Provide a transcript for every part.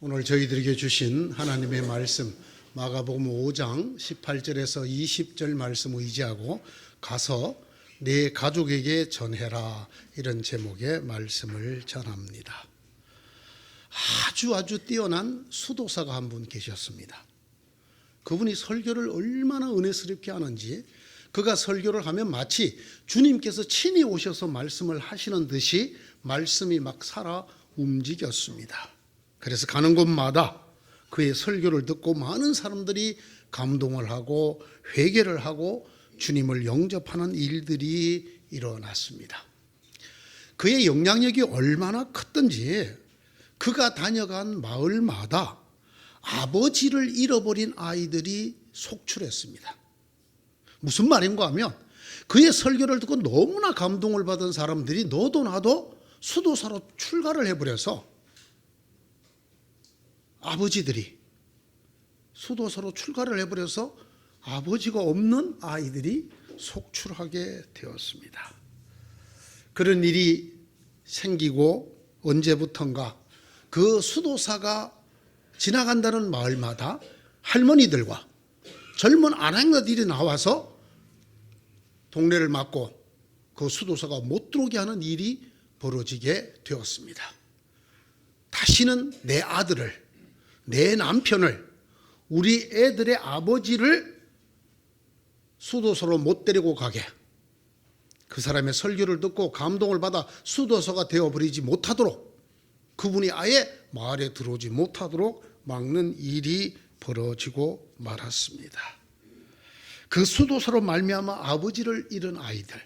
오늘 저희들에게 주신 하나님의 말씀 마가복음 5장 18절에서 20절 말씀 의지하고 가서 내 가족에게 전해라, 이런 제목의 말씀을 전합니다. 아주 뛰어난 수도사가 한 분 계셨습니다. 그분이 설교를 얼마나 은혜스럽게 하는지, 그가 설교를 하면 마치 주님께서 친히 오셔서 말씀을 하시는 듯이 말씀이 막 살아 움직였습니다. 그래서 가는 곳마다 그의 설교를 듣고 많은 사람들이 감동을 하고 회개를 하고 주님을 영접하는 일들이 일어났습니다. 그의 영향력이 얼마나 컸던지 그가 다녀간 마을마다 아버지를 잃어버린 아이들이 속출했습니다. 무슨 말인가 하면 그의 설교를 듣고 너무나 감동을 받은 사람들이 너도 나도 수도사로 출가를 해버려서 아버지들이 수도사로 출가를 해버려서 아버지가 없는 아이들이 속출하게 되었습니다. 그런 일이 생기고 언제부턴가 그 수도사가 지나간다는 마을마다 할머니들과 젊은 아낙네들이 나와서 동네를 막고 그 수도사가 못 들어오게 하는 일이 벌어지게 되었습니다. 다시는 내 아들을, 내 남편을, 우리 애들의 아버지를 수도사로 못 데리고 가게, 그 사람의 설교를 듣고 감동을 받아 수도사가 되어버리지 못하도록, 그분이 아예 마을에 들어오지 못하도록 막는 일이 벌어지고 말았습니다. 그 수도사로 말미암아 아버지를 잃은 아이들,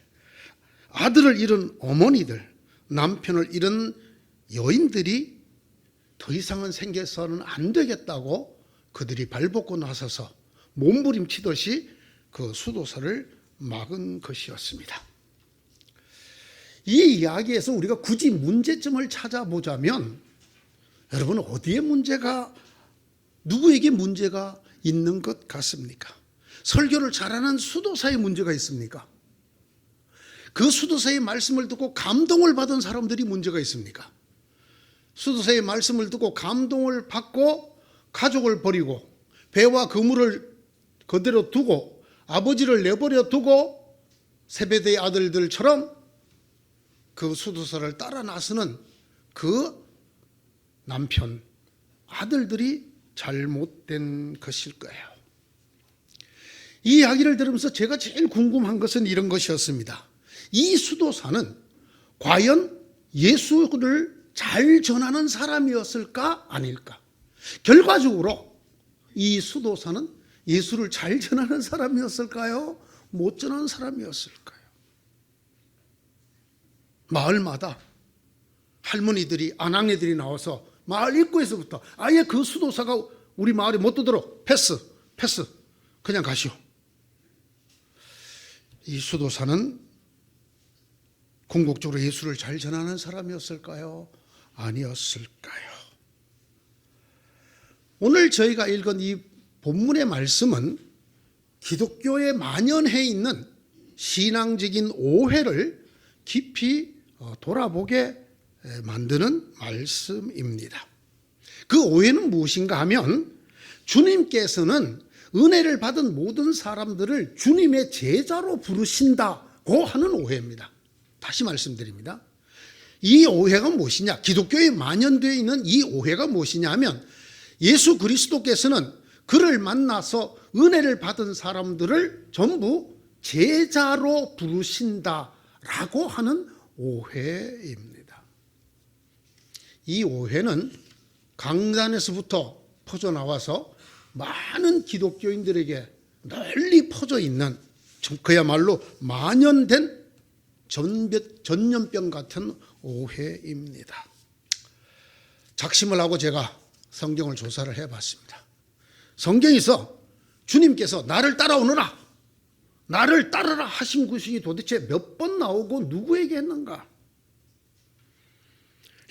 아들을 잃은 어머니들, 남편을 잃은 여인들이 더 이상은 생겨서는 안 되겠다고 그들이 발벗고 나서서 몸부림치듯이 그 수도사를 막은 것이었습니다. 이 이야기에서 우리가 굳이 문제점을 찾아보자면, 여러분, 어디에 문제가, 누구에게 문제가 있는 것 같습니까? 설교를 잘하는 수도사의 문제가 있습니까? 그 수도사의 말씀을 듣고 감동을 받은 사람들이 문제가 있습니까? 수도사의 말씀을 듣고 감동을 받고 가족을 버리고 배와 그물을 그대로 두고 아버지를 내버려 두고 세베대의 아들들처럼 그 수도사를 따라 나서는 그 남편, 아들들이 잘못된 것일 거예요. 이 이야기를 들으면서 제가 제일 궁금한 것은 이런 것이었습니다. 이 수도사는 과연 예수를 잘 전하는 사람이었을까 아닐까? 결과적으로 이 수도사는 예수를 잘 전하는 사람이었을까요? 못 전하는 사람이었을까요? 마을마다 할머니들이, 아낙네들이 나와서 마을 입구에서부터 아예 그 수도사가 우리 마을에 못 들도록 패스, 그냥 가시오. 이 수도사는 궁극적으로 예수를 잘 전하는 사람이었을까요? 아니었을까요? 오늘 저희가 읽은 이 본문의 말씀은 기독교에 만연해 있는 신앙적인 오해를 깊이 돌아보게 만드는 말씀입니다. 그 오해는 무엇인가 하면, 주님께서는 은혜를 받은 모든 사람들을 주님의 제자로 부르신다고 하는 오해입니다. 다시 말씀드립니다. 이 오해가 무엇이냐? 기독교에 만연되어 있는 이 오해가 무엇이냐 하면, 예수 그리스도께서는 그를 만나서 은혜를 받은 사람들을 전부 제자로 부르신다라고 하는 오해입니다. 이 오해는 강단에서부터 퍼져나와서 많은 기독교인들에게 널리 퍼져 있는, 그야말로 만연된 전염병 같은 오해입니다. 작심을 하고 제가 성경을 조사를 해봤습니다. 성경에서 주님께서 나를 따라오너라, 나를 따르라 하신 것이 도대체 몇 번 나오고 누구에게 했는가?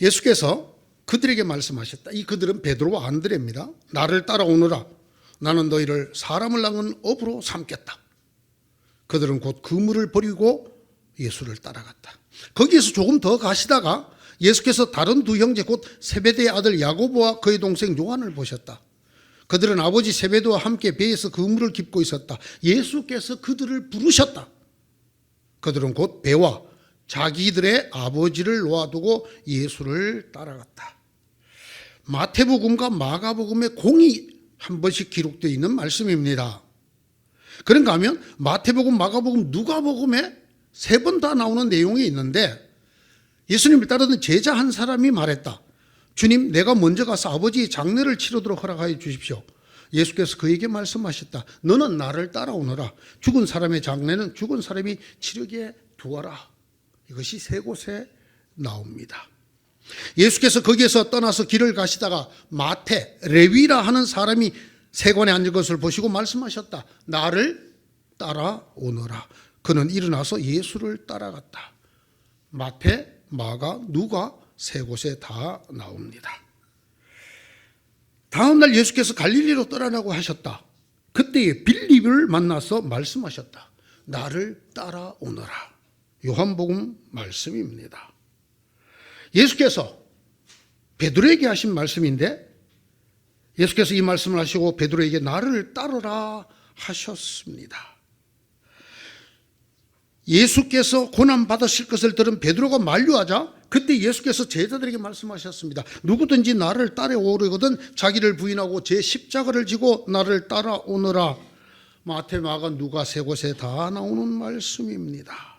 예수께서 그들에게 말씀하셨다. 이 그들은 베드로와 안드레입니다. 나를 따라오너라, 나는 너희를 사람을 낳은 업으로 삼겠다. 그들은 곧 그물을 버리고 예수를 따라갔다. 거기에서 조금 더 가시다가 예수께서 다른 두 형제 곧 세베대의 아들 야고보와 그의 동생 요한을 보셨다. 그들은 아버지 세베대와 함께 배에서 그물을 깁고 있었다. 예수께서 그들을 부르셨다. 그들은 곧 배와 자기들의 아버지를 놓아두고 예수를 따라갔다. 마태복음과 마가복음에 공이 한 번씩 기록되어 있는 말씀입니다. 그런가 하면 마태복음, 마가복음, 누가복음에 3번 다 나오는 내용이 있는데 예수님을 따르던 제자 한 사람이 말했다. 주님, 내가 먼저 가서 아버지의 장례를 치르도록 허락하여 주십시오. 예수께서 그에게 말씀하셨다. 너는 나를 따라오너라. 죽은 사람의 장례는 죽은 사람이 치르게 두어라. 이것이 3곳에 나옵니다. 예수께서 거기에서 떠나서 길을 가시다가 마태, 레위라 하는 사람이 세관에 앉은 것을 보시고 말씀하셨다. 나를 따라오너라. 그는 일어나서 예수를 따라갔다. 마태, 마가, 누가 3곳에 다 나옵니다. 다음 날 예수께서 갈릴리로 떠나라고 하셨다. 그때에 빌립을 만나서 말씀하셨다. 나를 따라오너라. 요한복음 말씀입니다. 예수께서 베드로에게 하신 말씀인데 예수께서 이 말씀을 하시고 베드로에게 나를 따르라 하셨습니다. 예수께서 고난받으실 것을 들은 베드로가 만류하자 그때 예수께서 제자들에게 말씀하셨습니다. 누구든지 나를 따라오려거든 자기를 부인하고 제 십자가를 지고 나를 따라오너라. 마태, 마가, 누가 3곳에 다 나오는 말씀입니다.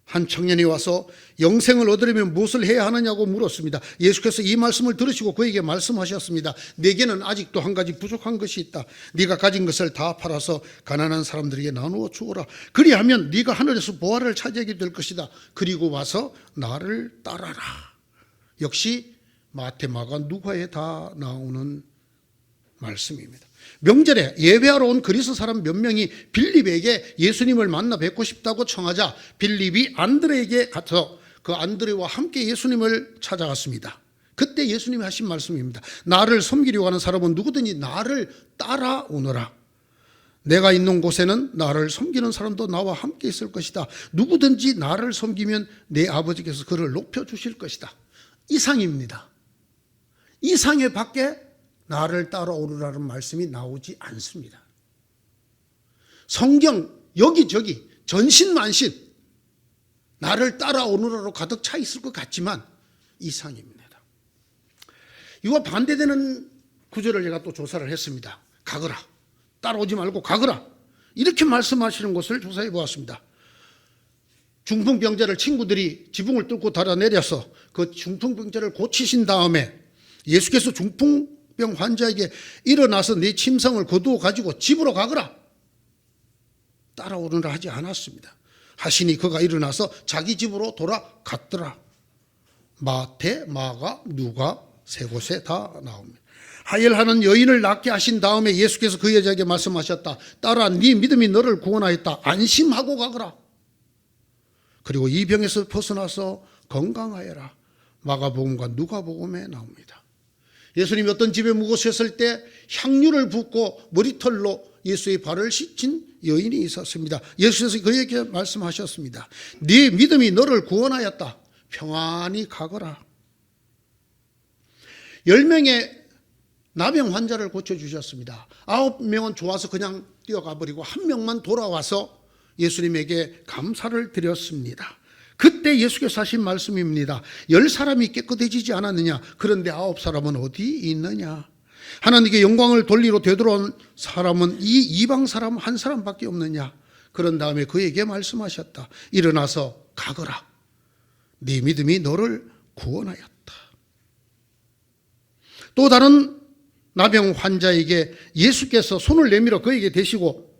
한 청년이 와서 영생을 얻으려면 무엇을 해야 하느냐고 물었습니다. 예수께서 이 말씀을 들으시고 그에게 말씀하셨습니다. 내게는 아직도 한 가지 부족한 것이 있다. 네가 가진 것을 다 팔아서 가난한 사람들에게 나누어 주어라. 그리하면 네가 하늘에서 보화를 차지하게 될 것이다. 그리고 와서 나를 따라라. 역시 마태, 마가, 누가에 다 나오는 말씀입니다. 명절에 예배하러 온 그리스 사람 몇 명이 빌립에게 예수님을 만나 뵙고 싶다고 청하자 빌립이 안드레에게 가서 그 안드레와 함께 예수님을 찾아갔습니다. 그때 예수님이 하신 말씀입니다. 나를 섬기려고 하는 사람은 누구든지 나를 따라오너라. 내가 있는 곳에는 나를 섬기는 사람도 나와 함께 있을 것이다. 누구든지 나를 섬기면 내 아버지께서 그를 높여주실 것이다. 이상입니다. 이상의 밖에 나를 따라오르라는 말씀이 나오지 않습니다. 성경 여기저기 전신만신 나를 따라오르라로 가득 차 있을 것 같지만 이상입니다. 이와 반대되는 구절을 제가 또 조사를 했습니다. 가거라. 따라오지 말고 가거라. 이렇게 말씀하시는 것을 조사해 보았습니다. 중풍병자를 친구들이 지붕을 뚫고 달아내려서 그 중풍병자를 고치신 다음에 예수께서 중풍병 환자에게 일어나서 네 침상을 거두어 가지고 집으로 가거라. 따라오느라 하지 않았습니다. 하시니 그가 일어나서 자기 집으로 돌아갔더라. 마태, 마가, 누가 3곳에 다 나옵니다. 하혈하는 여인을 낫게 하신 다음에 예수께서 그 여자에게 말씀하셨다. 딸아, 네 믿음이 너를 구원하였다. 안심하고 가거라. 그리고 이 병에서 벗어나서 건강하여라. 마가복음과 누가복음에 나옵니다. 예수님이 어떤 집에 묵으셨을 때 향유를 붓고 머리털로 예수의 발을 씻긴 여인이 있었습니다. 예수께서 그에게 말씀하셨습니다. 네 믿음이 너를 구원하였다. 평안히 가거라. 10명의 나병 환자를 고쳐주셨습니다. 9명은 좋아서 그냥 뛰어가 버리고 1명만 돌아와서 예수님에게 감사를 드렸습니다. 그때 예수께서 하신 말씀입니다. 10사람이 깨끗해지지 않았느냐? 그런데 9사람은 어디 있느냐? 하나님께 영광을 돌리러 되돌아온 사람은 이 이방 사람 한 사람밖에 없느냐? 그런 다음에 그에게 말씀하셨다. 일어나서 가거라. 네 믿음이 너를 구원하였다. 또 다른 나병 환자에게 예수께서 손을 내밀어 그에게 대시고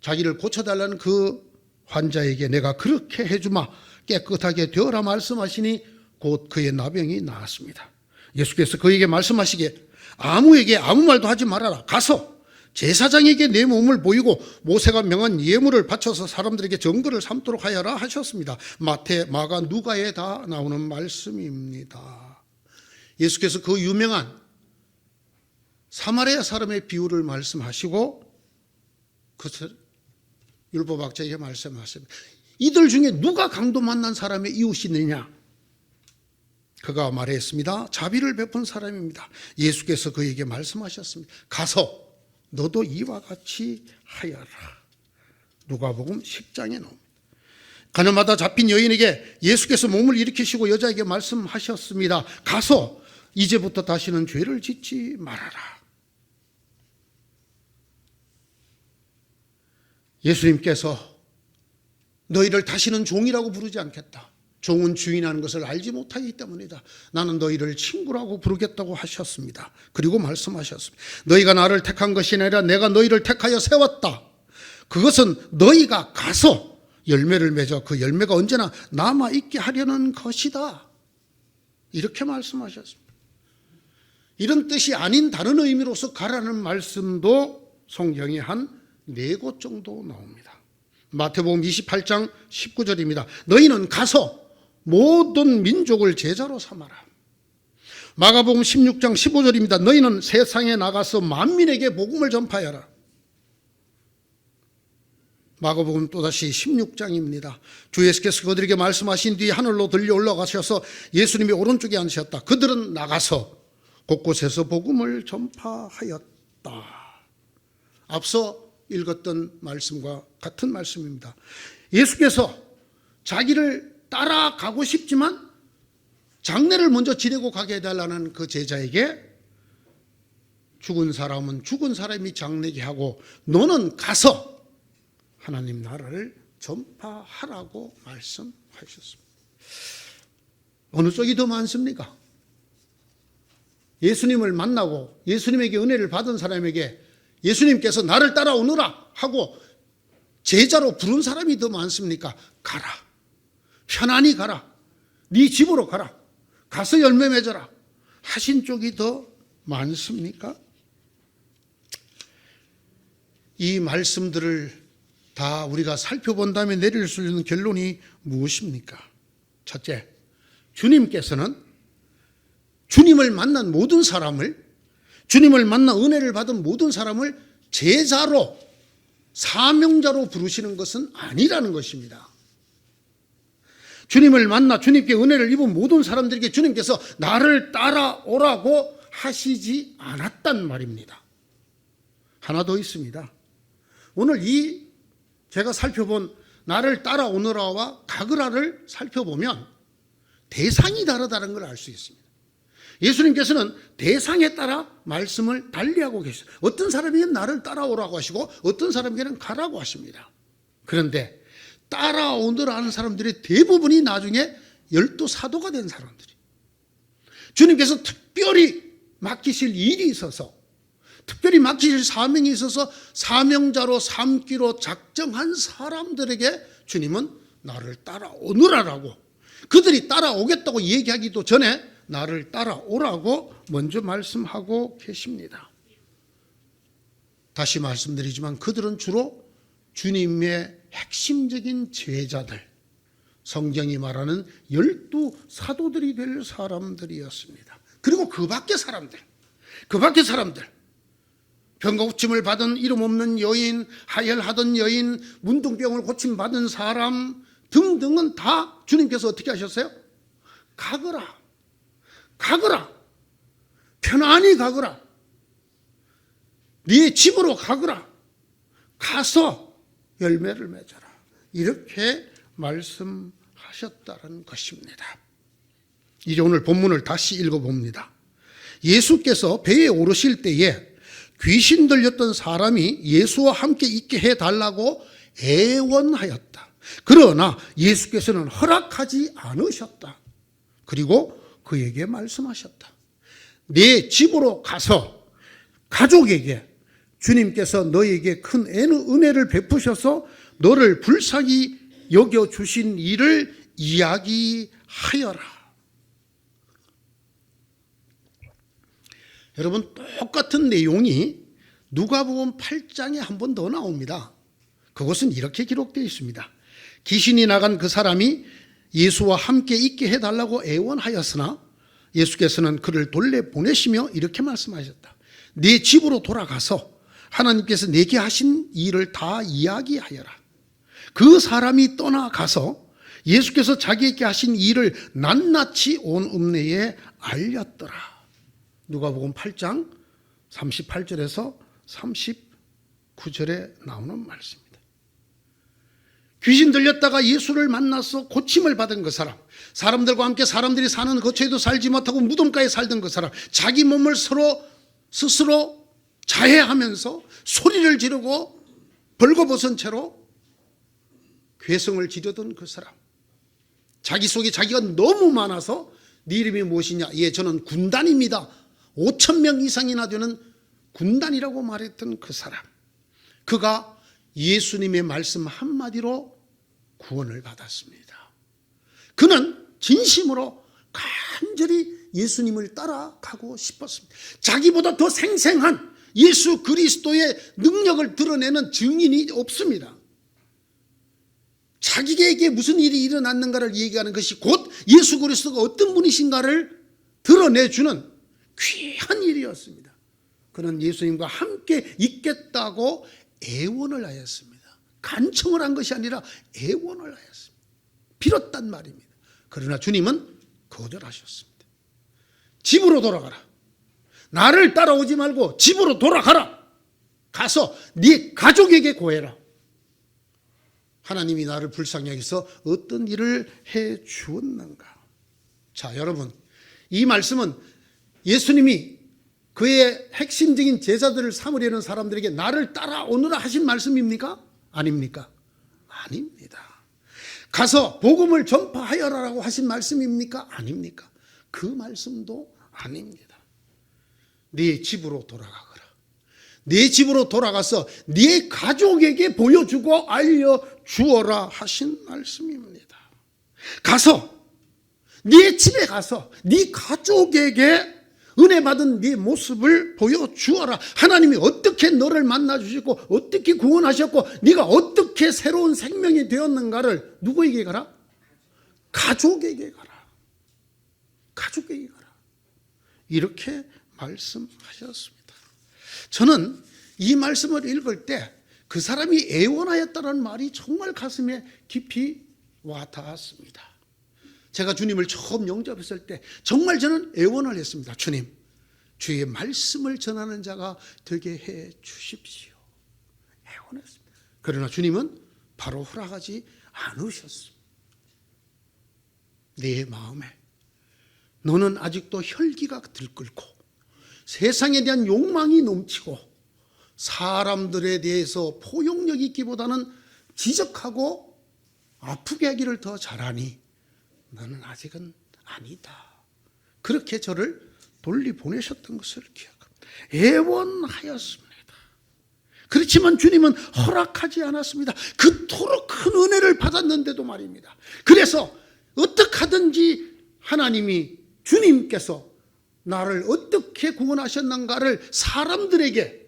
자기를 고쳐달라는 그 환자에게 내가 그렇게 해주마 깨끗하게 되어라 말씀하시니 곧 그의 나병이 나았습니다. 예수께서 그에게 말씀하시기에 아무에게 아무 말도 하지 말아라. 가서 제사장에게 내 몸을 보이고 모세가 명한 예물을 바쳐서 사람들에게 증거를 삼도록 하여라 하셨습니다. 마태, 마가, 누가에 다 나오는 말씀입니다. 예수께서 그 유명한 사마리아 사람의 비유를 말씀하시고 그것을 율법학자에게 말씀하십니다. 이들 중에 누가 강도 만난 사람의 이웃이느냐? 그가 말했습니다. 자비를 베푼 사람입니다. 예수께서 그에게 말씀하셨습니다. 가서 너도 이와 같이 하여라. 누가복음 10장에 나옵니다. 가늠하다 잡힌 여인에게 예수께서 몸을 일으키시고 여자에게 말씀하셨습니다. 가서 이제부터 다시는 죄를 짓지 말아라. 예수님께서 너희를 다시는 종이라고 부르지 않겠다. 종은 주인하는 것을 알지 못하기 때문이다. 나는 너희를 친구라고 부르겠다고 하셨습니다. 그리고 말씀하셨습니다. 너희가 나를 택한 것이 아니라 내가 너희를 택하여 세웠다. 그것은 너희가 가서 열매를 맺어 그 열매가 언제나 남아있게 하려는 것이다. 이렇게 말씀하셨습니다. 이런 뜻이 아닌 다른 의미로서 가라는 말씀도 성경에 한 4곳 정도 나옵니다. 마태복음 28장 19절입니다. 너희는 가서 모든 민족을 제자로 삼아라. 마가복음 16장 15절입니다. 너희는 세상에 나가서 만민에게 복음을 전파하라. 마가복음 또다시 16장입니다. 주 예수께서 그들에게 말씀하신 뒤 하늘로 들려 올라가셔서 예수님이 오른쪽에 앉으셨다. 그들은 나가서 곳곳에서 복음을 전파하였다. 앞서 읽었던 말씀과 같은 말씀입니다. 예수께서 자기를 따라가고 싶지만 장례를 먼저 지내고 가게 해달라는 그 제자에게 죽은 사람은 죽은 사람이 장례게 하고 너는 가서 하나님 나라를 전파하라고 말씀하셨습니다. 어느 쪽이 더 많습니까? 예수님을 만나고 예수님에게 은혜를 받은 사람에게 예수님께서 나를 따라오너라 하고 제자로 부른 사람이 더 많습니까? 가라. 편안히 가라. 네 집으로 가라. 가서 열매 맺어라. 하신 쪽이 더 많습니까? 이 말씀들을 다 우리가 살펴본 다음에 내릴 수 있는 결론이 무엇입니까? 첫째, 주님께서는 주님을 만난 모든 사람을, 주님을 만나 은혜를 받은 모든 사람을 제자로, 사명자로 부르시는 것은 아니라는 것입니다. 주님을 만나 주님께 은혜를 입은 모든 사람들에게 주님께서 나를 따라오라고 하시지 않았단 말입니다. 하나 더 있습니다. 오늘 이 제가 살펴본 나를 따라오너라와 가그라를 살펴보면 대상이 다르다는 걸 알 수 있습니다. 예수님께서는 대상에 따라 말씀을 달리하고 계세요. 어떤 사람에게는 나를 따라오라고 하시고 어떤 사람에게는 가라고 하십니다. 그런데 따라오너라 하는 사람들의 대부분이 나중에 12사도가 된 사람들이, 주님께서 특별히 맡기실 일이 있어서, 특별히 맡기실 사명이 있어서 사명자로 삼기로 작정한 사람들에게 주님은 나를 따라오너라라고, 그들이 따라오겠다고 얘기하기도 전에 나를 따라오라고 먼저 말씀하고 계십니다. 다시 말씀드리지만 그들은 주로 주님의 핵심적인 제자들, 성경이 말하는 12사도들이 될 사람들이었습니다. 그리고 그 밖의 사람들, 병고침을 받은 이름 없는 여인, 하혈하던 여인, 문둥병을 고침받은 사람 등등은 다 주님께서 어떻게 하셨어요? 가거라. 편안히 가거라. 네 집으로 가거라. 가서 열매를 맺어라. 이렇게 말씀하셨다는 것입니다. 이제 오늘 본문을 다시 읽어봅니다. 예수께서 배에 오르실 때에 귀신 들렸던 사람이 예수와 함께 있게 해달라고 애원하였다. 그러나 예수께서는 허락하지 않으셨다. 그리고 그에게 말씀하셨다. 내 집으로 가서 가족에게 주님께서 너에게 큰 은혜를 베푸셔서 너를 불쌍히 여겨주신 일을 이야기하여라. 여러분, 똑같은 내용이 누가복음 8장에 한 번 더 나옵니다. 그것은 이렇게 기록되어 있습니다. 귀신이 나간 그 사람이 예수와 함께 있게 해달라고 애원하였으나 예수께서는 그를 돌려보내시며 이렇게 말씀하셨다. 네 집으로 돌아가서 하나님께서 내게 하신 일을 다 이야기하여라. 그 사람이 떠나가서 예수께서 자기에게 하신 일을 낱낱이 온 읍내에 알렸더라. 누가복음 8장 38절에서 39절에 나오는 말씀입니다. 귀신 들렸다가 예수를 만나서 고침을 받은 그 사람, 사람들과 함께 사람들이 사는 거처에도 살지 못하고 무덤가에 살던 그 사람, 자기 몸을 스스로 자해하면서 소리를 지르고 벌거벗은 채로 괴성을 지르던 그 사람, 자기 속에 자기가 너무 많아서 네 이름이 무엇이냐? 예, 저는 군단입니다. 5,000명 이상이나 되는 군단이라고 말했던 그 사람, 그가 예수님의 말씀 한마디로 구원을 받았습니다. 그는 진심으로 간절히 예수님을 따라가고 싶었습니다. 자기보다 더 생생한 예수 그리스도의 능력을 드러내는 증인이 없습니다. 자기에게 무슨 일이 일어났는가를 얘기하는 것이 곧 예수 그리스도가 어떤 분이신가를 드러내주는 귀한 일이었습니다. 그는 예수님과 함께 있겠다고 애원을 하였습니다. 간청을 한 것이 아니라 애원을 하였습니다. 빌었단 말입니다. 그러나 주님은 거절하셨습니다. 집으로 돌아가라. 나를 따라오지 말고 집으로 돌아가라. 가서 네 가족에게 고해라. 하나님이 나를 불쌍히 여기서 어떤 일을 해 주었는가. 자, 여러분, 이 말씀은 예수님이 그의 핵심적인 제자들을 삼으려는 사람들에게 나를 따라오너라 하신 말씀입니까? 아닙니까? 아닙니다. 가서 복음을 전파하여라라고 하신 말씀입니까? 아닙니까? 그 말씀도 아닙니다. 네 집으로 돌아가거라. 네 집으로 돌아가서 네 가족에게 보여주고 알려주어라 하신 말씀입니다. 가서 네 집에 가서 네 가족에게 은혜 받은 네 모습을 보여주어라. 하나님이 어떻게 너를 만나주시고 어떻게 구원하셨고 네가 어떻게 새로운 생명이 되었는가를 누구에게 가라? 가족에게 가라. 가족에게 가라. 이렇게 말씀하셨습니다. 저는 이 말씀을 읽을 때 그 사람이 애원하였다는 말이 정말 가슴에 깊이 와닿았습니다. 제가 주님을 처음 영접했을 때 정말 저는 애원을 했습니다. 주님, 주의 말씀을 전하는 자가 되게 해 주십시오. 애원했습니다. 그러나 주님은 바로 허락하지 않으셨습니다. 내 마음에 너는 아직도 혈기가 들끓고 세상에 대한 욕망이 넘치고 사람들에 대해서 포용력 있기보다는 지적하고 아프게 하기를 더 잘하니 너는 아직은 아니다. 그렇게 저를 돌리보내셨던 것을 기억합니다. 애원하였습니다. 그렇지만 주님은 허락하지 않았습니다. 그토록 큰 은혜를 받았는데도 말입니다. 그래서 어떻게 하든지 하나님이 주님께서 나를 어떻게 구원하셨는가를 사람들에게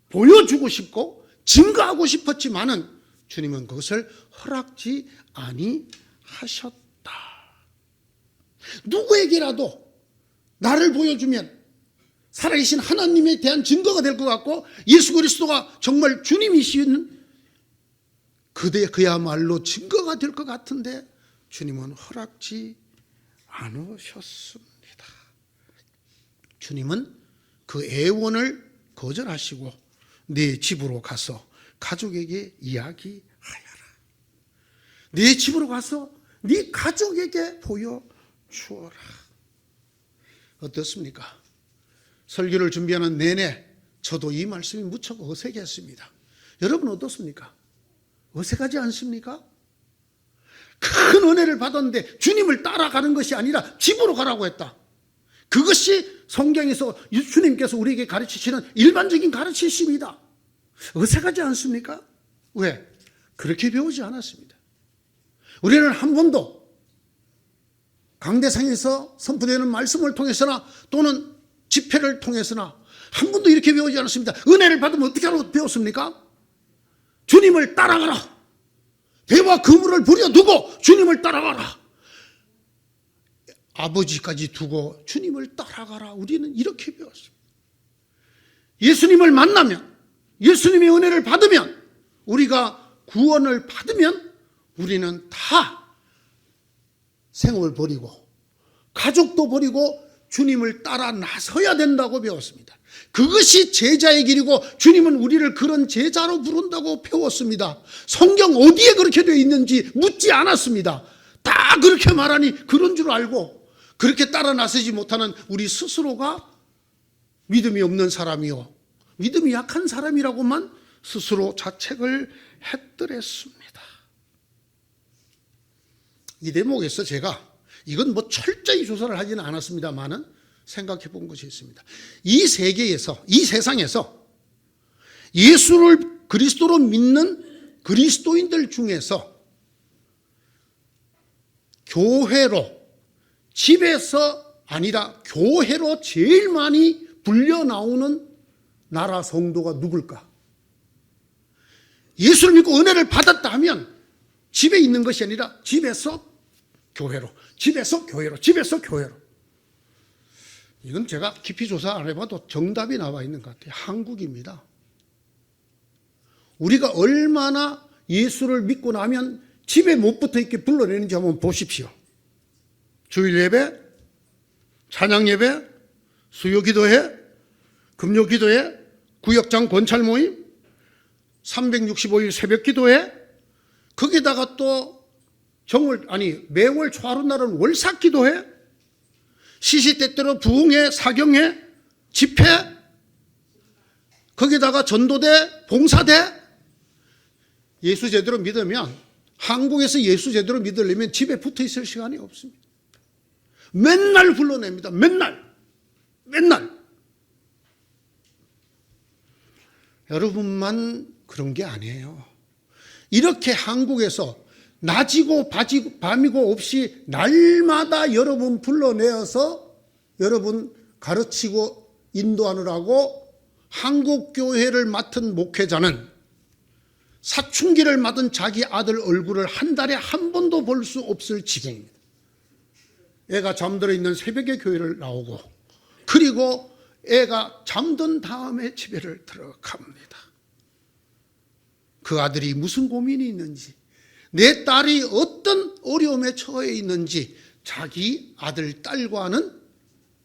보여주고 싶고 증거하고 싶었지만은 주님은 그것을 허락지 아니하셨다. 누구에게라도 나를 보여주면 살아계신 하나님에 대한 증거가 될 것 같고 예수 그리스도가 정말 주님이신 그야말로 증거가 될 것 같은데 주님은 허락지 않으셨습니다. 주님은 그 애원을 거절하시고 네 집으로 가서 가족에게 이야기하여라. 네 집으로 가서 네 가족에게 보여주어라. 어떻습니까? 설교를 준비하는 내내 저도 이 말씀이 무척 어색했습니다. 여러분 어떻습니까? 어색하지 않습니까? 큰 은혜를 받았는데 주님을 따라가는 것이 아니라 집으로 가라고 했다. 그것이 성경에서 주님께서 우리에게 가르치시는 일반적인 가르치심이다. 어색하지 않습니까? 왜? 그렇게 배우지 않았습니다. 우리는 한 번도 강대상에서 선포되는 말씀을 통해서나 또는 집회를 통해서나 한 번도 이렇게 배우지 않았습니다. 은혜를 받으면 어떻게 하라고 배웠습니까? 주님을 따라가라. 배와 그물을 버려두고 주님을 따라가라. 아버지까지 두고 주님을 따라가라. 우리는 이렇게 배웠습니다. 예수님을 만나면, 예수님의 은혜를 받으면, 우리가 구원을 받으면 우리는 다 생업을 버리고 가족도 버리고 주님을 따라 나서야 된다고 배웠습니다. 그것이 제자의 길이고 주님은 우리를 그런 제자로 부른다고 배웠습니다. 성경 어디에 그렇게 되어 있는지 묻지 않았습니다. 다 그렇게 말하니 그런 줄 알고 그렇게 따라 나서지 못하는 우리 스스로가 믿음이 없는 사람이요, 믿음이 약한 사람이라고만 스스로 자책을 했더랬습니다. 이 대목에서 제가 이건 뭐 철저히 조사를 하지는 않았습니다만은 생각해 본 것이 있습니다. 이 세계에서, 이 세상에서 예수를 그리스도로 믿는 그리스도인들 중에서 교회로, 집에서 아니라 교회로 제일 많이 불려 나오는 나라 성도가 누굴까? 예수를 믿고 은혜를 받았다 하면 집에 있는 것이 아니라 집에서 교회로, 집에서 교회로, 집에서 교회로. 이건 제가 깊이 조사 안 해봐도 정답이 나와 있는 것 같아요. 한국입니다. 우리가 얼마나 예수를 믿고 나면 집에 못 붙어 있게 불러내는지 한번 보십시오. 주일 예배, 찬양 예배, 수요 기도회, 금요 기도회, 구역장 권찰 모임, 365일 새벽 기도회, 거기다가 또 매월 초하룻날은 월삭 기도회, 시시때때로 부흥회, 사경회, 집회, 거기다가 전도대, 봉사대. 예수 제대로 믿으면, 한국에서 예수 제대로 믿으려면 집에 붙어 있을 시간이 없습니다. 맨날 불러냅니다. 맨날. 여러분만 그런 게 아니에요. 이렇게 한국에서 낮이고 밤이고 없이 날마다 여러분 불러내어서 여러분 가르치고 인도하느라고 한국교회를 맡은 목회자는 사춘기를 맞은 자기 아들 얼굴을 한 달에 한 번도 볼 수 없을 지경입니다. 애가 잠들어 있는 새벽에 교회를 나오고, 그리고 애가 잠든 다음에 집에를 들어갑니다. 그 아들이 무슨 고민이 있는지, 내 딸이 어떤 어려움에 처해 있는지 자기 아들, 딸과는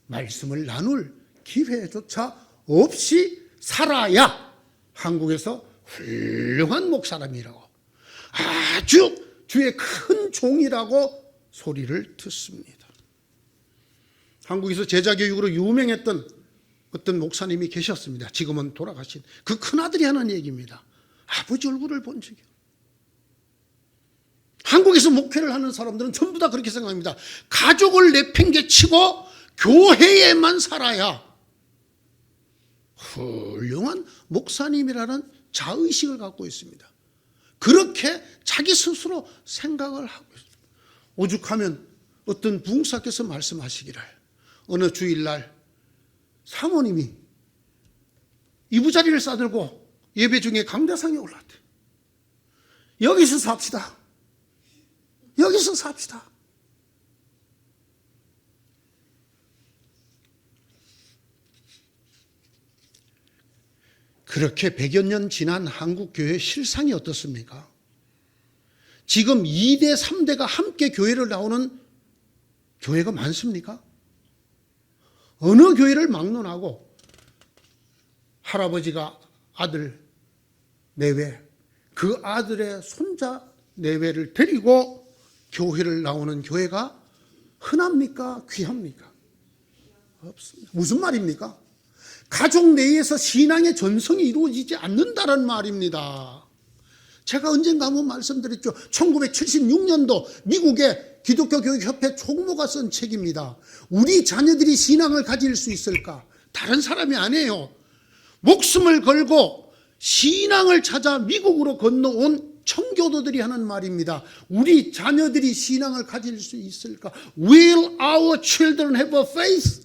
말씀을 나눌 기회조차 없이 살아야 한국에서 훌륭한 목사람이라고, 아주 주의 큰 종이라고 소리를 듣습니다. 한국에서 제자교육으로 유명했던 어떤 목사님이 계셨습니다. 지금은 돌아가신 그 큰아들이 하는 얘기입니다. 아버지 얼굴을 본 적이 없어요. 한국에서 목회를 하는 사람들은 전부 다 그렇게 생각합니다. 가족을 내팽개치고 교회에만 살아야 훌륭한 목사님이라는 자의식을 갖고 있습니다. 그렇게 자기 스스로 생각을 하고 있습니다. 오죽하면 어떤 부흥사께서 말씀하시기를, 어느 주일날 사모님이 이부자리를 싸들고 예배 중에 강대상에 올랐대. 여기서 삽시다. 여기서 삽시다. 그렇게 100여 년 지난 한국교회 실상이 어떻습니까? 지금 2대, 3대가 함께 교회를 나오는 교회가 많습니까? 어느 교회를 막론하고 할아버지가 아들 내외, 그 아들의 손자 내외를 데리고 교회를 나오는 교회가 흔합니까? 귀합니까? 없습니다. 무슨 말입니까? 가족 내에서 신앙의 전성이 이루어지지 않는다는 말입니다. 제가 언젠가 한번 말씀드렸죠. 1976년도 미국의 기독교교육협회 총무가 쓴 책입니다. 우리 자녀들이 신앙을 가질 수 있을까? 다른 사람이 아니에요. 목숨을 걸고 신앙을 찾아 미국으로 건너온 청교도들이 하는 말입니다. 우리 자녀들이 신앙을 가질 수 있을까? Will our children have a faith?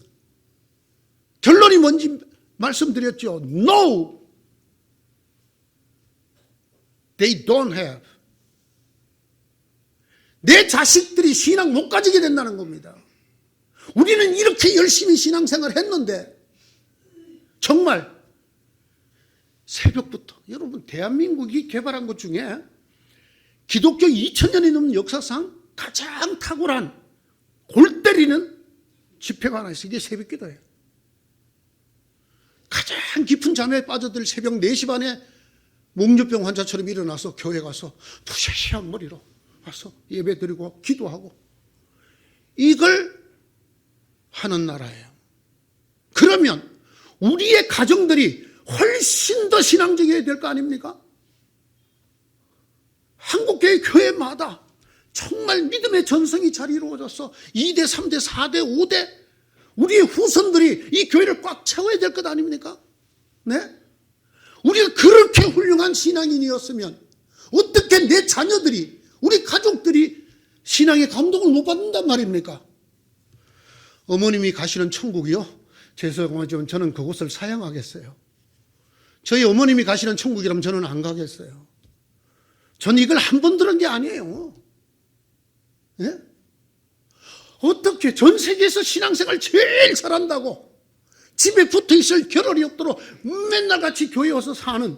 결론이 뭔지 말씀드렸죠. No! They don't have. 내 자식들이 신앙 못 가지게 된다는 겁니다. 우리는 이렇게 열심히 신앙생활을 했는데 정말 새벽부터, 여러분 대한민국이 개발한 것 중에 기독교 2000년이 넘는 역사상 가장 탁월한 골 때리는 집회가 하나 있어요. 이게 새벽기도예요. 가장 깊은 잠에 빠져들 새벽 4시 반에 몽유병 환자처럼 일어나서 교회 가서 부시시한 머리로 와서 예배 드리고 기도하고 이걸 하는 나라예요. 그러면 우리의 가정들이 훨씬 더 신앙적이어야 될 거 아닙니까? 한국교회 교회마다 정말 믿음의 전성이 잘 이루어져서 2대, 3대, 4대, 5대 우리의 후손들이 이 교회를 꽉 채워야 될 것 아닙니까? 네? 우리가 그렇게 훌륭한 신앙인이었으면 어떻게 내 자녀들이, 우리 가족들이 신앙의 감동을 못 받는단 말입니까? 어머님이 가시는 천국이요? 죄송하지만 저는 그곳을 사양하겠어요. 저희 어머님이 가시는 천국이라면 저는 안 가겠어요. 저는 이걸 한 번 들은 게 아니에요. 예? 어떻게 전 세계에서 신앙생활 제일 잘한다고 집에 붙어 있을 겨를이 없도록 맨날 같이 교회에 와서 사는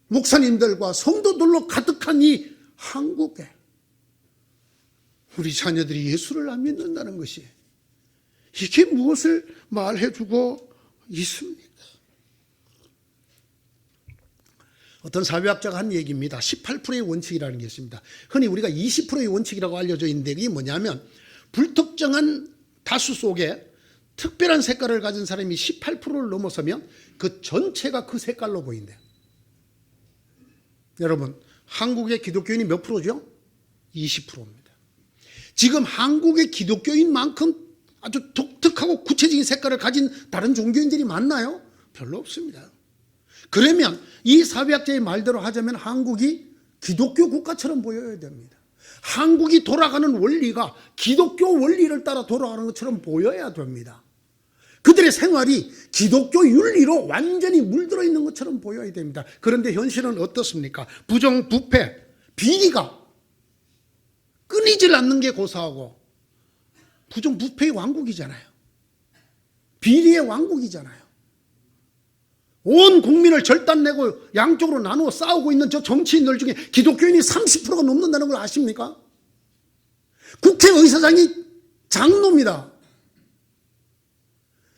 목사님들과 성도들로 가득한 이 한국에 우리 자녀들이 예수를 안 믿는다는 것이 이게 무엇을 말해주고 있습니까? 어떤 사회학자가 한 얘기입니다. 18%의 원칙이라는 게 있습니다. 흔히 우리가 20%의 원칙이라고 알려져 있는데 이게 뭐냐면 불특정한 다수 속에 특별한 색깔을 가진 사람이 18%를 넘어서면 그 전체가 그 색깔로 보인대요. 여러분, 한국의 기독교인이 몇 프로죠? 20%입니다. 지금 한국의 기독교인만큼 아주 독특하고 구체적인 색깔을 가진 다른 종교인들이 많나요? 별로 없습니다. 그러면 이 사회학자의 말대로 하자면 한국이 기독교 국가처럼 보여야 됩니다. 한국이 돌아가는 원리가 기독교 원리를 따라 돌아가는 것처럼 보여야 됩니다. 그들의 생활이 기독교 윤리로 완전히 물들어 있는 것처럼 보여야 됩니다. 그런데 현실은 어떻습니까? 부정부패, 비리가 끊이질 않는 게 고사하고 부정부패의 왕국이잖아요. 비리의 왕국이잖아요. 온 국민을 절단내고 양쪽으로 나누어 싸우고 있는 저 정치인들 중에 기독교인이 30%가 넘는다는 걸 아십니까? 국회의사장이 장로입니다.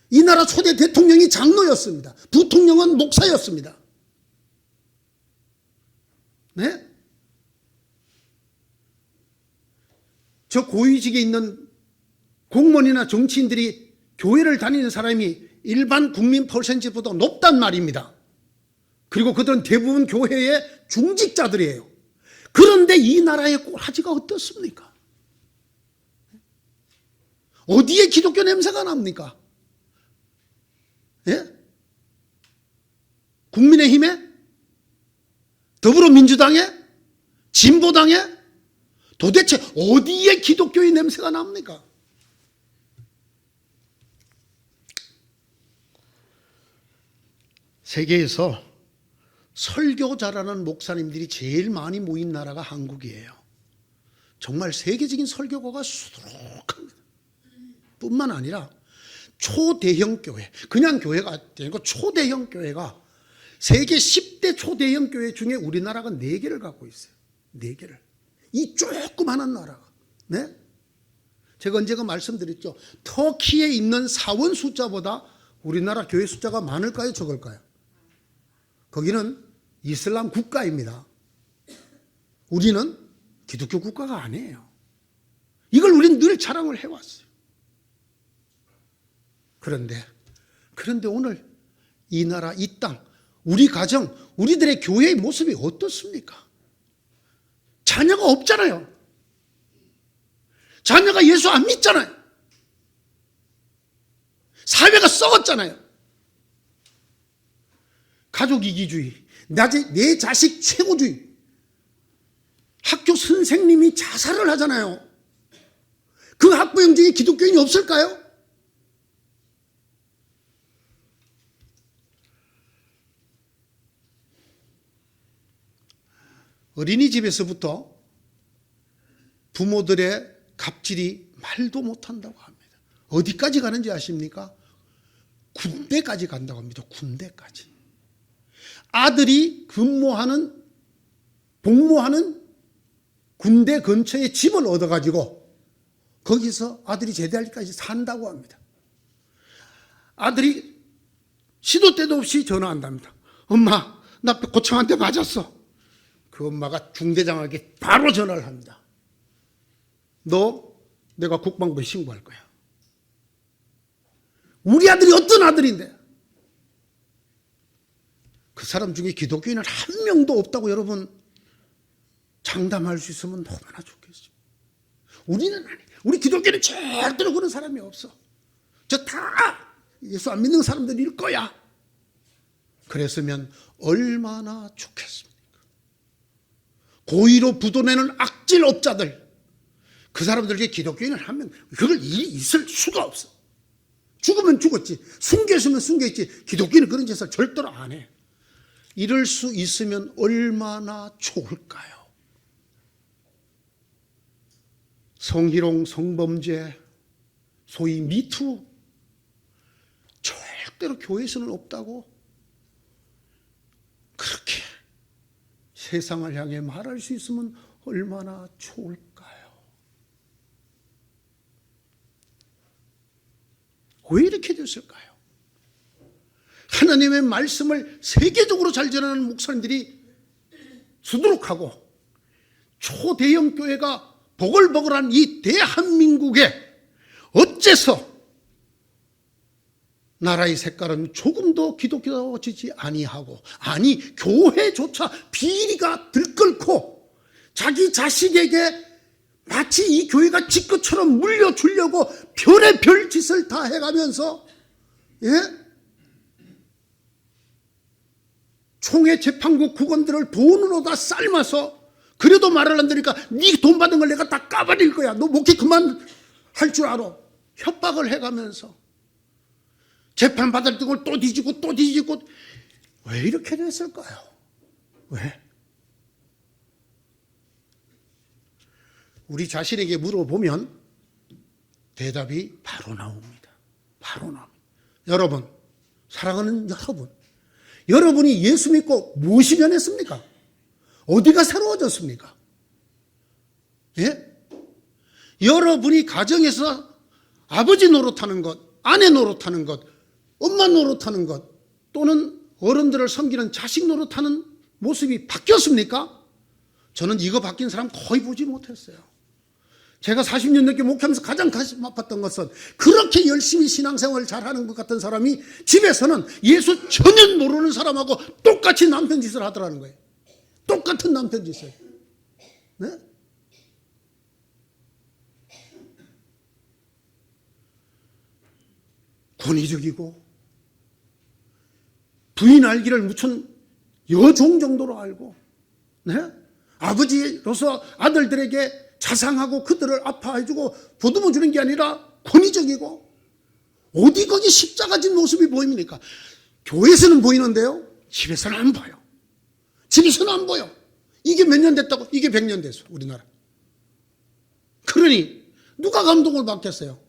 이 나라 초대 대통령이 장로였습니다. 부통령은 목사였습니다. 네? 저 고위직에 있는 공무원이나 정치인들이 교회를 다니는 사람이 일반 국민 퍼센티지보다 높단 말입니다. 그리고 그들은 대부분 교회의 중직자들이에요. 그런데 이 나라의 꼬라지가 어떻습니까? 어디에 기독교 냄새가 납니까? 예? 국민의힘에? 더불어민주당에? 진보당에? 도대체 어디에 기독교의 냄새가 납니까? 세계에서 설교 잘하는 목사님들이 제일 많이 모인 나라가 한국이에요. 정말 세계적인 설교가가 수두룩합니다. 뿐만 아니라 초대형 교회, 그냥 교회가 아니고 초대형 교회가 세계 10대 초대형 교회 중에 우리나라가 4개를 갖고 있어요. 4개를. 이 조그마한 나라가. 네? 제가 언제가 말씀드렸죠. 터키에 있는 사원 숫자보다 우리나라 교회 숫자가 많을까요? 적을까요? 거기는 이슬람 국가입니다. 우리는 기독교 국가가 아니에요. 이걸 우리는 늘 자랑을 해왔어요. 그런데 오늘 이 나라, 이 땅, 우리 가정, 우리들의 교회의 모습이 어떻습니까? 자녀가 없잖아요. 자녀가 예수 안 믿잖아요. 사회가 썩었잖아요. 가족 이기주의, 내 자식 최고주의. 학교 선생님이 자살을 하잖아요. 그 학부형 중에 기독교인이 없을까요? 어린이집에서부터 부모들의 갑질이 말도 못한다고 합니다. 어디까지 가는지 아십니까? 군대까지 간다고 합니다. 군대까지. 아들이 복무하는 군대 근처에 집을 얻어가지고 거기서 아들이 제대할 때까지 산다고 합니다. 아들이 시도 때도 없이 전화한답니다. 엄마, 나 고창한테 맞았어. 그 엄마가 중대장에게 바로 전화를 합니다. 너 내가 국방부에 신고할 거야. 우리 아들이 어떤 아들인데? 그 사람 중에 기독교인은 한 명도 없다고 여러분 장담할 수 있으면 너무나 좋겠어요. 우리는 아니. 우리 기독교는 절대로 그런 사람이 없어. 저 다 예수 안 믿는 사람들일 거야. 그랬으면 얼마나 좋겠습니까? 고의로 부도내는 악질업자들, 그 사람들에게 기독교인은 한 명, 그걸 일이 있을 수가 없어. 죽으면 죽었지, 숨겼으면 숨겼지, 기독교인은 그런 짓을 절대로 안 해. 이럴 수 있으면 얼마나 좋을까요? 성희롱, 성범죄, 소위 미투, 절대로 교회에서는 없다고 그렇게 세상을 향해 말할 수 있으면 얼마나 좋을까요? 왜 이렇게 됐을까요? 하나님의 말씀을 세계적으로 잘 전하는 목사님들이 수두룩하고 초대형 교회가 보글보글한 이 대한민국에 어째서 나라의 색깔은 조금도 기독교지지 아니하고, 아니 교회조차 비리가 들끓고 자기 자식에게 마치 이 교회가 지 것처럼 물려주려고 별의 별 짓을 다 해가면서, 예? 총회 재판국 국원들을 돈으로 다 삶아서, 그래도 말을 안 들으니까 네 돈 받은 걸 내가 다 까버릴 거야, 너 목회 그만 할 줄 알아, 협박을 해가면서 재판 받을 걸 또 뒤지고 또 뒤지고. 왜 이렇게 됐을까요? 왜? 우리 자신에게 물어보면 대답이 바로 나옵니다. 바로 나옵니다. 여러분, 사랑하는 여러분, 여러분이 예수 믿고 무엇이 변했습니까? 어디가 새로워졌습니까? 예? 여러분이 가정에서 아버지 노릇하는 것, 아내 노릇하는 것, 엄마 노릇하는 것, 또는 어른들을 섬기는 자식 노릇하는 모습이 바뀌었습니까? 저는 이거 바뀐 사람 거의 보지 못했어요. 제가 40년 넘게 목회하면서 가장 가슴 아팠던 것은, 그렇게 열심히 신앙생활을 잘하는 것 같은 사람이 집에서는 예수 전혀 모르는 사람하고 똑같이 남편 짓을 하더라는 거예요. 똑같은 남편 짓을. 네? 권위적이고 부인 알기를 무슨 여종 정도로 알고, 네? 아버지로서 아들들에게 자상하고 그들을 아파해주고 보듬어 주는 게 아니라 권위적이고, 어디 거기 십자가 진 모습이 보입니까? 교회에서는 보이는데요, 집에서는 안 보여. 집에서는 안 보여. 이게 몇 년 됐다고? 이게 100년 됐어, 우리나라. 그러니 누가 감동을 받겠어요?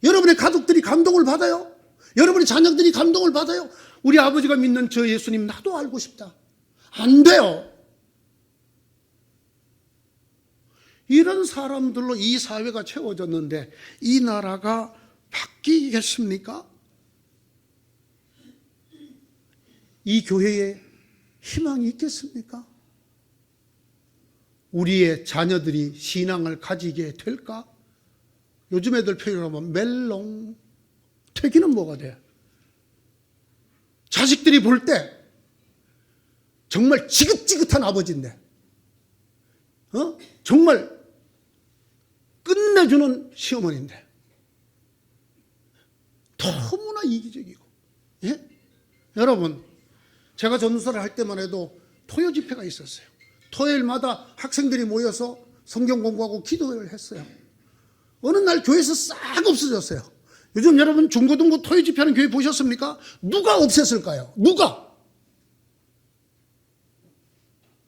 여러분의 가족들이 감동을 받아요? 여러분의 자녀들이 감동을 받아요? 우리 아버지가 믿는 저 예수님 나도 알고 싶다. 안 돼요. 이런 사람들로 이 사회가 채워졌는데 이 나라가 바뀌겠습니까? 이 교회에 희망이 있겠습니까? 우리의 자녀들이 신앙을 가지게 될까? 요즘 애들 표현으로 하면 멜롱. 되기는 뭐가 돼? 자식들이 볼 때 정말 지긋지긋한 아버지인데, 정말 끝내주는 시어머니인데 너무나 이기적이고, 예? 여러분, 제가 전도사를 할 때만 해도 토요 집회가 있었어요. 토요일마다 학생들이 모여서 성경 공부하고 기도를 했어요. 어느 날 교회에서 싹 없어졌어요. 요즘 여러분 중고등부 토요 집회하는 교회 보셨습니까? 누가 없앴을까요? 누가?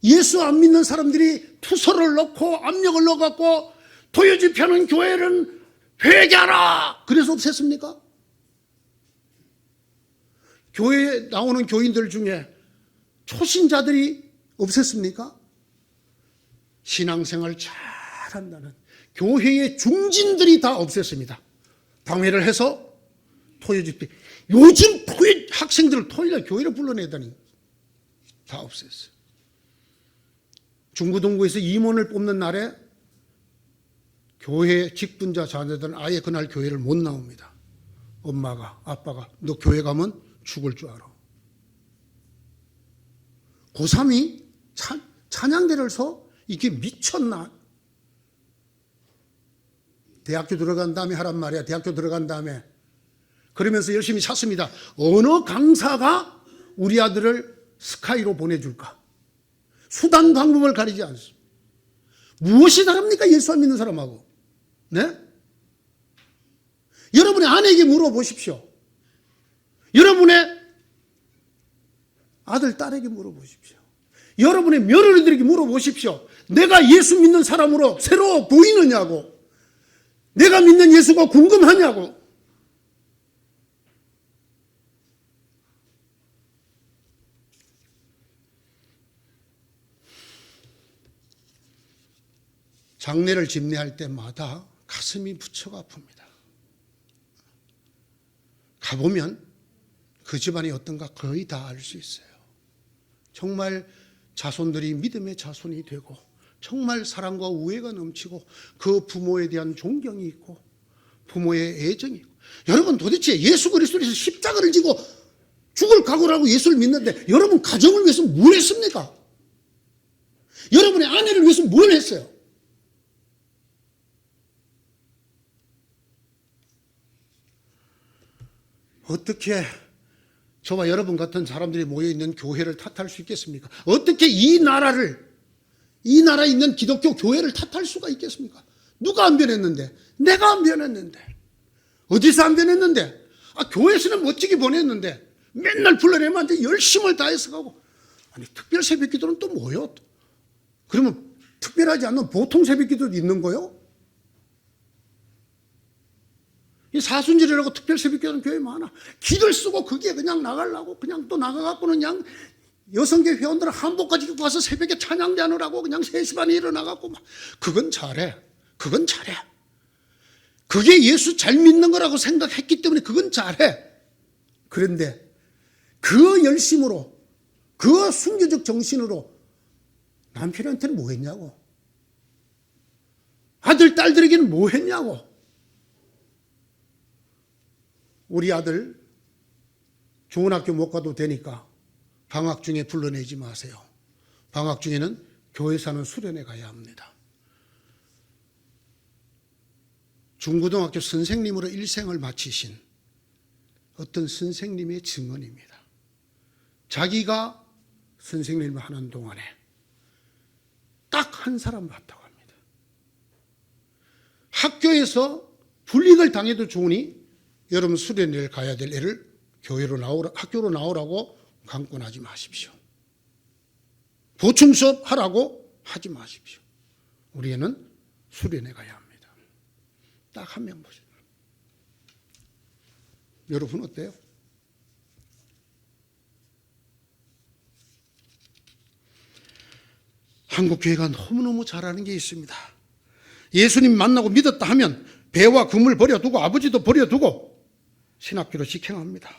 예수 안 믿는 사람들이 투서를 넣고 압력을 넣어갖고 토요 집회하는 교회는 회개하라! 그래서 없앴습니까? 교회에 나오는 교인들 중에 초신자들이 없앴습니까? 신앙생활 잘한다는, 교회의 중진들이 다 없앴습니다. 당회를 해서 토요 집회. 요즘 학생들을 토요일에 교회를 불러내다니 다 없앴어요. 중고등부에서 임원을 뽑는 날에 교회 직분자 자녀들은 아예 그날 교회를 못 나옵니다. 엄마가, 아빠가 너 교회 가면 죽을 줄 알아. 고3이 찬양대를 서 이게 미쳤나? 대학교 들어간 다음에 하란 말이야. 대학교 들어간 다음에. 그러면서 열심히 찾습니다. 어느 강사가 우리 아들을 스카이로 보내줄까? 수단 방법을 가리지 않습니다. 무엇이 다릅니까? 예수 안 믿는 사람하고. 네? 여러분의 아내에게 물어보십시오. 여러분의 아들, 딸에게 물어보십시오. 여러분의 며느리들에게 물어보십시오. 내가 예수 믿는 사람으로 새로 보이느냐고. 내가 믿는 예수가 궁금하냐고. 장례를 집례할 때마다 가슴이 무척 아픕니다. 가보면 그 집안이 어떤가 거의 다 알 수 있어요. 정말 자손들이 믿음의 자손이 되고 정말 사랑과 우애가 넘치고 그 부모에 대한 존경이 있고 부모의 애정이 있고. 여러분 도대체 예수 그리스도에서 십자가를 지고 죽을 각오를 하고 예수를 믿는데 여러분 가정을 위해서 뭘 했습니까? 여러분의 아내를 위해서 뭘 했어요? 어떻게 저와 여러분 같은 사람들이 모여있는 교회를 탓할 수 있겠습니까? 어떻게 이 나라에 있는 기독교 교회를 탓할 수가 있겠습니까? 누가 안 변했는데? 내가 안 변했는데. 어디서 안 변했는데? 교회에서는 멋지게 보냈는데 맨날 불러내면 이제 열심을 다해서 가고. 아니 특별 새벽기도는 또 뭐요? 그러면 특별하지 않는 보통 새벽기도도 있는 거요? 이 사순절이라고 특별 새벽기도는 교회 많아. 기를 쓰고 그게 그냥 나가려고 그냥 또 나가갖고는 그냥 여성계 회원들은 한복까지 입고 와서 새벽에 찬양대 하느라고 그냥 3시 반에 일어나갖고 막. 그건 잘해. 그건 잘해. 그게 예수 잘 믿는 거라고 생각했기 때문에 그건 잘해. 그런데 그 열심으로 그 순교적 정신으로 남편한테는 뭐 했냐고. 아들 딸들에게는 뭐 했냐고. 우리 아들 좋은 학교 못 가도 되니까 방학 중에 불러내지 마세요. 방학 중에는 교회 사는 수련회 가야 합니다. 중고등학교 선생님으로 일생을 마치신 어떤 선생님의 증언입니다. 자기가 선생님을 하는 동안에 딱 한 사람 봤다고 합니다. 학교에서 불이익을 당해도 좋으니 여러분 수련회를 가야 될 애를 학교로 나오라고 강권하지 마십시오. 보충 수업 하라고 하지 마십시오. 우리 애는 수련회 가야 합니다. 딱 한 명 보세요. 여러분 어때요? 한국교회가 너무너무 잘하는 게 있습니다. 예수님 만나고 믿었다 하면 배와 금을 버려두고 아버지도 버려두고 신학교로 직행합니다.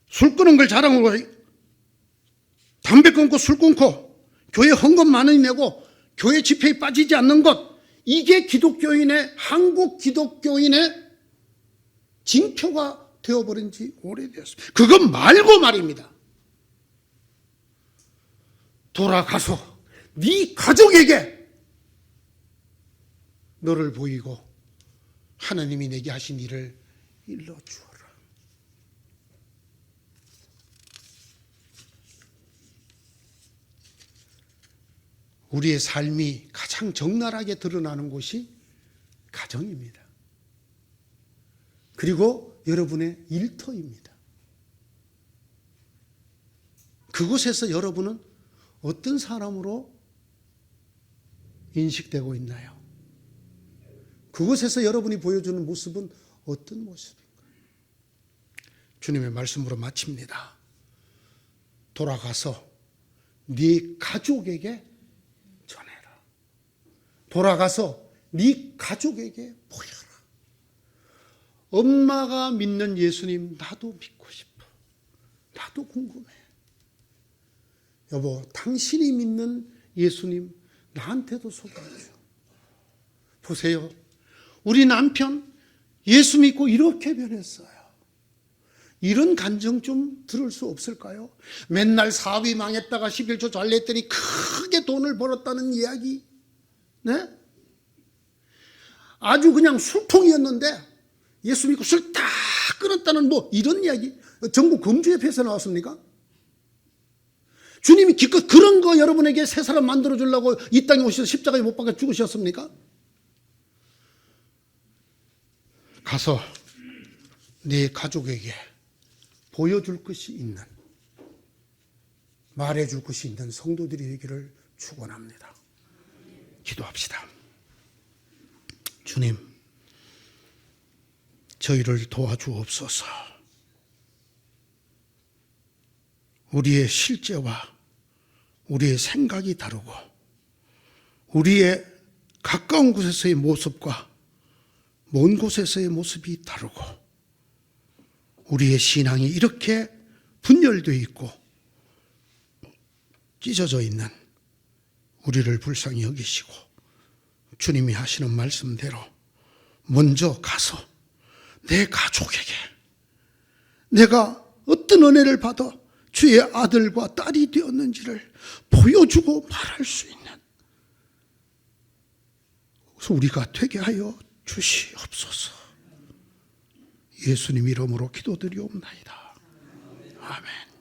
술 끊은 걸 자랑으로 담배 끊고 술 끊고 교회 헌금 많이 내고 교회 집회에 빠지지 않는 것, 이게 기독교인의, 한국 기독교인의 징표가 되어버린 지 오래되었습니다. 그것 말고 말입니다. 돌아가서 네 가족에게 너를 보이고 하나님이 내게 하신 일을 일러주어라. 우리의 삶이 가장 적나라하게 드러나는 곳이 가정입니다. 그리고 여러분의 일터입니다. 그곳에서 여러분은 어떤 사람으로 인식되고 있나요? 그곳에서 여러분이 보여주는 모습은 어떤 모습인가요? 주님의 말씀으로 마칩니다. 돌아가서 네 가족에게 전해라. 돌아가서 네 가족에게 보여라. 엄마가 믿는 예수님 나도 믿고 싶어. 나도 궁금해. 여보, 당신이 믿는 예수님 나한테도 소개해줘. 보세요. 우리 남편 예수 믿고 이렇게 변했어요. 이런 간증 좀 들을 수 없을까요? 맨날 사업이 망했다가 11조 잘 냈더니 크게 돈을 벌었다는 이야기. 네? 아주 그냥 술통이었는데 예수 믿고 술 다 끊었다는 뭐 이런 이야기. 전국 금주협회에서 나왔습니까? 주님이 기껏 그런 거 여러분에게 새 사람 만들어 주려고 이 땅에 오셔서 십자가에 못 박아 죽으셨습니까? 가서 네 가족에게 보여줄 것이 있는, 말해줄 것이 있는 성도들이 되기를 축원합니다. 기도합시다. 주님, 저희를 도와주옵소서. 우리의 실제와 우리의 생각이 다르고 우리의 가까운 곳에서의 모습과 먼 곳에서의 모습이 다르고 우리의 신앙이 이렇게 분열되어 있고 찢어져 있는 우리를 불쌍히 여기시고 주님이 하시는 말씀대로 먼저 가서 내 가족에게 내가 어떤 은혜를 받아 주의 아들과 딸이 되었는지를 보여주고 말할 수 있는, 그래서 우리가 되게 하여 주시옵소서. 예수님 이름으로 기도드리옵나이다. 아멘.